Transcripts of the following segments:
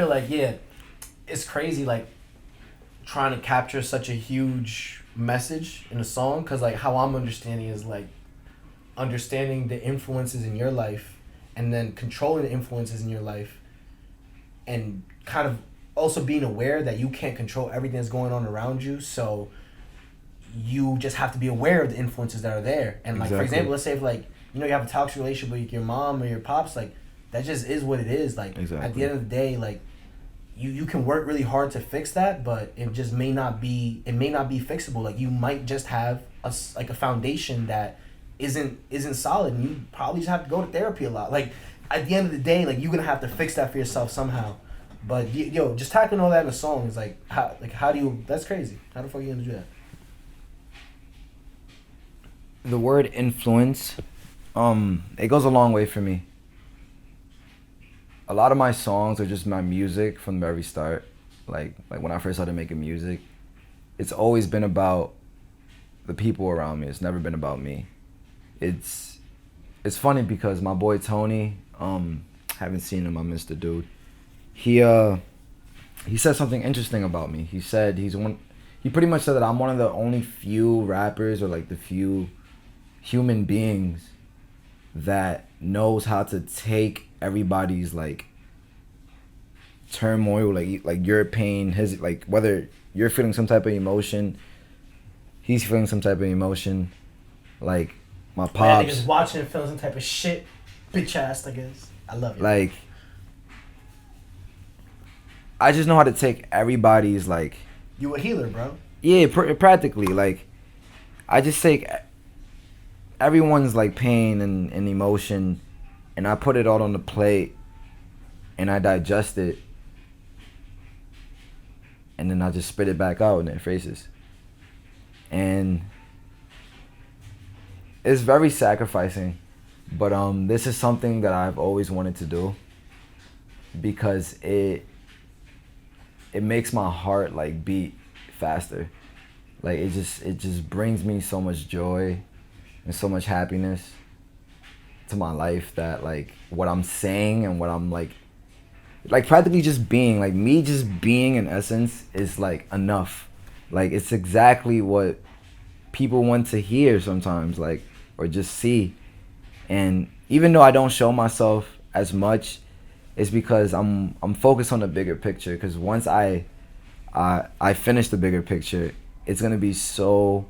feel like, yeah, it's crazy, like, trying to capture such a huge message in a song, because, like, how I'm understanding is, like, understanding the influences in your life and then controlling the influences in your life and kind of also being aware that you can't control everything that's going on around you, so you just have to be aware of the influences that are there. And, like, for example, let's say if, like, you know, you have a toxic relationship with your mom or your pops, like, that just is what it is. Like, at the end of the day, like, you can work really hard to fix that, but it just may not be fixable. Like, you might just have a foundation that isn't solid, and you probably just have to go to therapy a lot. Like, at the end of the day, like, you're gonna have to fix that for yourself somehow. But yo, just tackling all that in a song is like, how do you? That's crazy. How the fuck are you gonna do that? The word influence, it goes a long way for me. A lot of my songs are just my music from the very start. Like when I first started making music, it's always been about the people around me. It's never been about me. It's funny because my boy Tony, haven't seen him, I miss the dude. He said something interesting about me. He said he pretty much said that I'm one of the only few rappers, or like the few human beings that knows how to take everybody's like turmoil, like your pain, his, like, whether you're feeling some type of emotion, he's feeling some type of emotion. Like my pops, man, niggas watching and feeling some type of shit, bitch ass niggas. I love it. Like, I just know how to take everybody's, like, you a healer, bro. Yeah, practically. Like, I just take everyone's like pain and emotion, and I put it all on the plate, and I digest it, and then I just spit it back out in their faces. And it's very sacrificing, but this is something that I've always wanted to do, because it makes my heart like beat faster. Like, it just brings me so much joy and so much happiness to my life, that like what I'm saying and what I'm like practically just being, like, me just being in essence is like enough. Like, it's exactly what people want to hear sometimes, like, or just see. And even though I don't show myself as much, it's because I'm focused on the bigger picture, because once I finish the bigger picture, it's gonna be so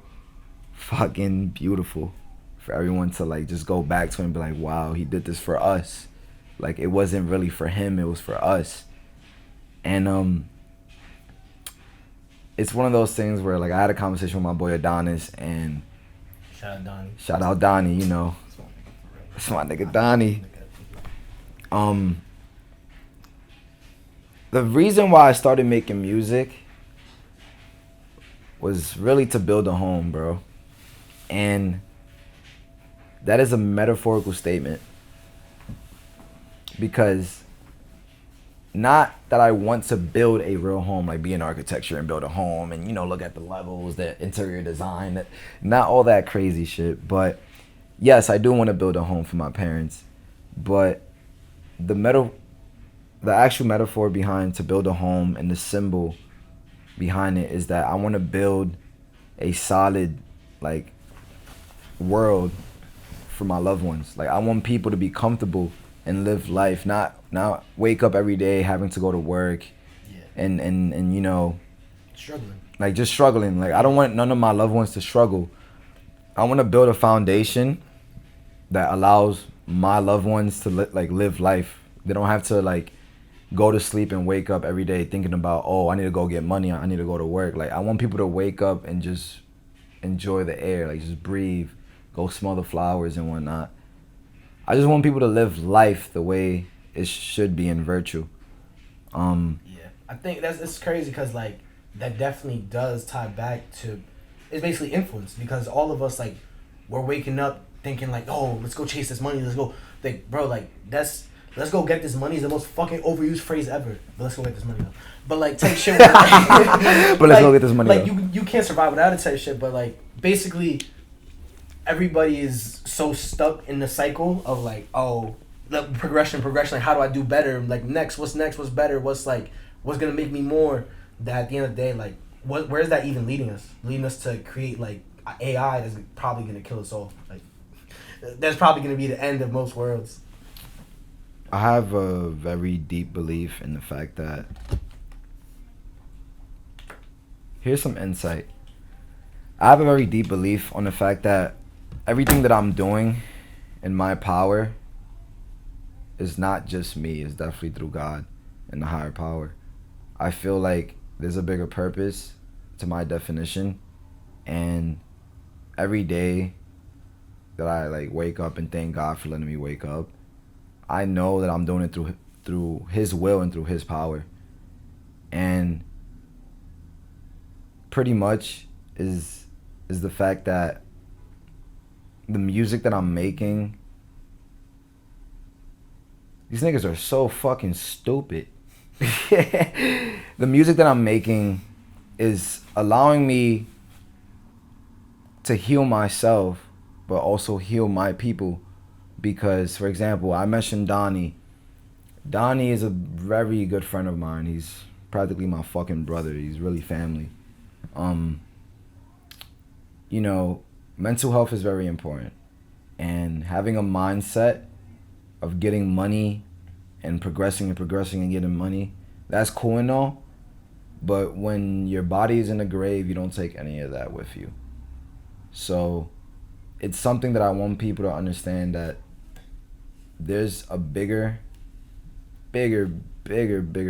fucking beautiful for everyone to like just go back to and be like, wow, he did this for us. Like, it wasn't really for him, it was for us. And it's one of those things where, like, I had a conversation with my boy Adonis, and shout out Donnie, you know, that's my nigga Donnie. The reason why I started making music was really to build a home, bro. And that is a metaphorical statement, because not that I want to build a real home, like be in architecture and build a home and, you know, look at the levels, the interior design, not all that crazy shit. But yes, I do want to build a home for my parents. But the actual metaphor behind to build a home, and the symbol behind it, is that I want to build a solid, like, world for my loved ones. Like, I want people to be comfortable and live life, not wake up every day having to go to work, and you know, struggling. Like, just struggling. Like, I don't want none of my loved ones to struggle. I want to build a foundation that allows my loved ones to live life. They don't have to like go to sleep and wake up every day thinking about, oh, I need to go get money, I need to go to work. Like, I want people to wake up and just enjoy the air, like, just breathe, go smell the flowers and whatnot. I just want people to live life the way it should be in virtue. Yeah, I think it's crazy, because like that definitely does tie back to, it's basically influence, because all of us, like, we're waking up thinking like, oh, let's go chase this money, let's go, like, bro, like, let's go get this money is the most fucking overused phrase ever. But let's go get this money though. But like, type shit. But let's go get this money. Like, though. you can't survive without it type shit. But like, basically, everybody is so stuck in the cycle of like, oh, the progression. Like, how do I do better? Like, what's next? What's better? What's gonna make me more? That at the end of the day, like, where's that even leading us? Leading us to create like AI that's probably gonna kill us all. Like, that's probably gonna be the end of most worlds. I have a very deep belief in the fact that, here's some insight. I have a very deep belief on the fact that everything that I'm doing in my power is not just me. It's definitely through God and the higher power. I feel like there's a bigger purpose to my definition, and every day that I like wake up and thank God for letting me wake up, I know that I'm doing it through His will and through His power. And pretty much is the fact that the music that I'm making, these niggas are so fucking stupid. The music that I'm making is allowing me to heal myself, but also heal my people. Because, for example, I mentioned Donnie. Donnie is a very good friend of mine. He's practically my fucking brother. He's really family. You know, mental health is very important. And having a mindset of getting money and progressing and getting money, that's cool and all. But when your body is in the grave, you don't take any of that with you. So it's something that I want people to understand, that there's a bigger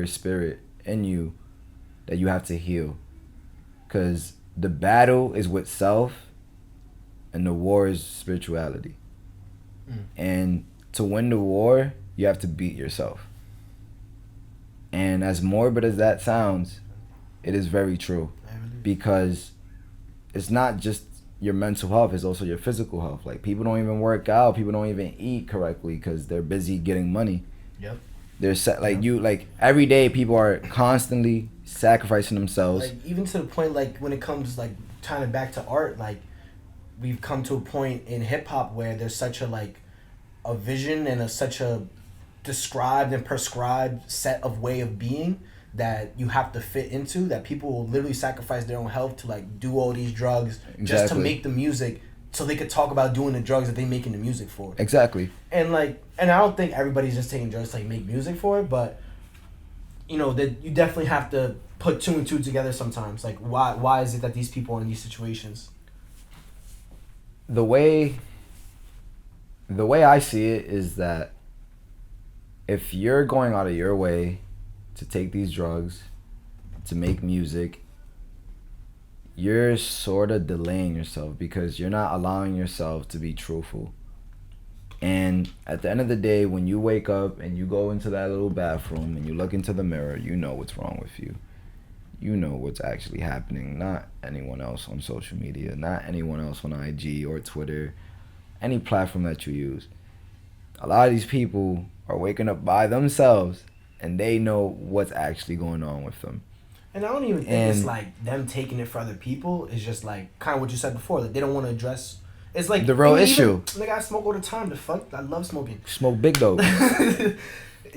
spirit in you that you have to heal. Because the battle is with self and the war is spirituality. And to win the war, you have to beat yourself. And as morbid as that sounds, it is very true. Because it's not just your mental health, it's also your physical health. Like, people don't even work out, people don't even eat correctly because they're busy getting money. Yep. They're like every day people are constantly sacrificing themselves. Like, even to the point, like, when it comes, like, tying it back to art, like, we've come to a point in hip hop where there's such a vision and such a described and prescribed set of way of being that you have to fit into, that people will literally sacrifice their own health to, like, do all these drugs just to make the music so they could talk about doing the drugs that they making the music for. Exactly. And I don't think everybody's just taking drugs to, like, make music for it, but, you know, that you definitely have to put two and two together sometimes. Like, why is it that these people are in these situations? The way I see it is that if you're going out of your way to take these drugs, to make music, you're sort of delaying yourself, because you're not allowing yourself to be truthful. And at the end of the day, when you wake up and you go into that little bathroom and you look into the mirror, you know what's wrong with you. You know what's actually happening, not anyone else on social media, not anyone else on IG or Twitter, any platform that you use. A lot of these people are waking up by themselves and they know what's actually going on with them. And I don't even think it's like them taking it for other people. It's just like kind of what you said before. Like, they don't want to address. It's like the real issue. Like, I smoke all the time. The fuck, I love smoking. Smoke big dope.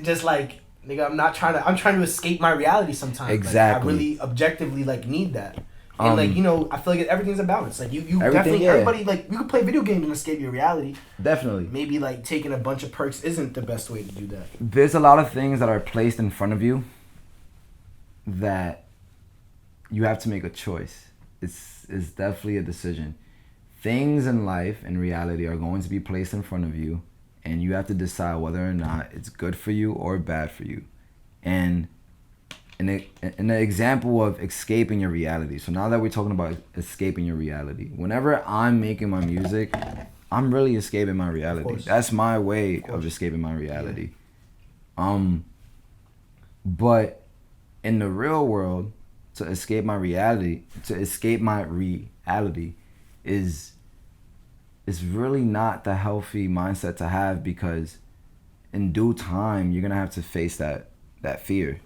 Just like, nigga, I'm trying to escape my reality sometimes. Exactly. Like, I really objectively, like, need that. And like, you know, I feel like everything's a balance. Like, you definitely, yeah. everybody, like, you can play video games and escape your reality. Definitely. Maybe, like, taking a bunch of perks isn't the best way to do that. There's a lot of things that are placed in front of you that you have to make a choice. It's definitely a decision. Things in life and reality are going to be placed in front of you, and you have to decide whether or not it's good for you or bad for you. And an example of escaping your reality. So now that we're talking about escaping your reality, whenever I'm making my music, I'm really escaping my reality. That's my way of escaping my reality. Yeah. But in the real world, to escape my reality is really not the healthy mindset to have, because in due time you're gonna have to face that fear.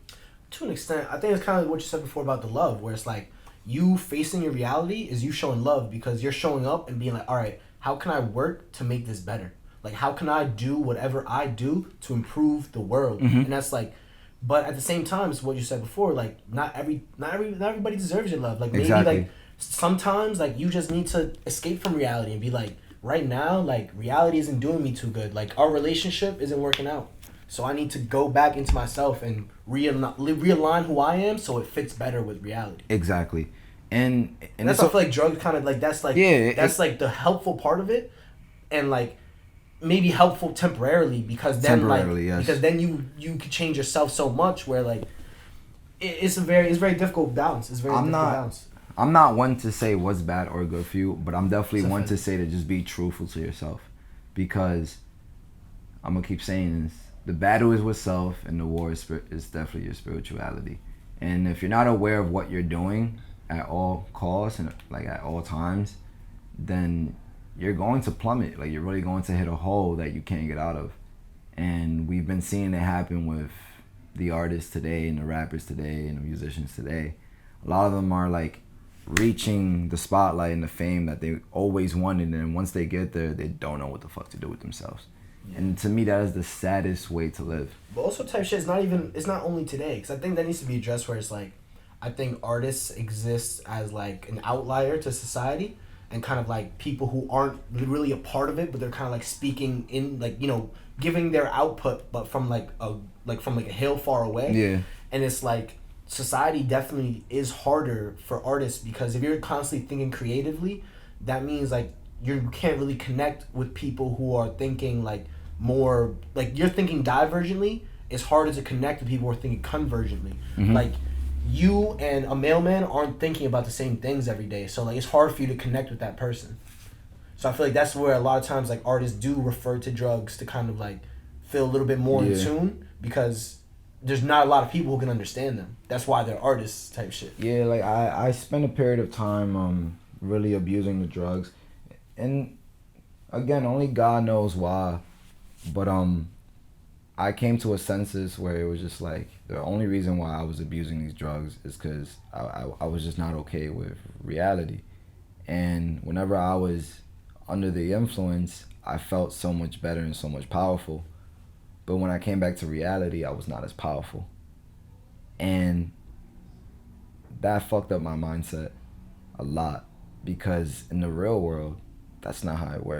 To an extent, I think it's kind of like what you said before about the love, where it's like you facing your reality is you showing love, because you're showing up and being like, all right, how can I work to make this better? Like, how can I do whatever I do to improve the world? And that's like, but at the same time, it's what you said before. Like, not everybody deserves your love. Like, maybe like sometimes like you just need to escape from reality and be like, right now, like, reality isn't doing me too good. Like, our relationship isn't working out. So I need to go back into myself and realign who I am so it fits better with reality. Exactly. And that's why I feel like drugs kind of like that's like like the helpful part of it, and like maybe helpful temporarily because then because then you could change yourself so much where like it's very difficult balance. It's very difficult balance. I'm not one to say what's bad or good for you, but I'm definitely one to say to just be truthful to yourself, because I'm gonna keep saying this: the battle is with self, and the war is definitely your spirituality. And if you're not aware of what you're doing at all costs and like at all times, then you're going to plummet. Like, you're really going to hit a hole that you can't get out of. And we've been seeing it happen with the artists today and the rappers today and the musicians today. A lot of them are like reaching the spotlight and the fame that they always wanted, and once they get there, they don't know what the fuck to do with themselves. And to me, that is the saddest way to live. But also type shit it's not only today, because I think that needs to be addressed where it's like, I think artists exist as like an outlier to society, and kind of like people who aren't really a part of it, but they're kind of like speaking in like, you know, giving their output, but from like a hill far away. Yeah. And it's like, society definitely is harder for artists, because if you're constantly thinking creatively, that means like you can't really connect with people who are thinking like more like you're thinking divergently. It's harder to connect with people who are thinking convergently. Like, you and a mailman aren't thinking about the same things every day, so like it's hard for you to connect with that person. So I feel like that's where a lot of times like artists do refer to drugs to kind of like feel a little bit more in tune, because there's not a lot of people who can understand them. That's why they're artists type shit. Yeah, like I spent a period of time really abusing the drugs, and again, only God knows why, but I came to a senses where it was just like, the only reason why I was abusing these drugs is because I was just not okay with reality. And whenever I was under the influence, I felt so much better and so much powerful. But when I came back to reality, I was not as powerful. And that fucked up my mindset a lot, because in the real world, that's not how it works.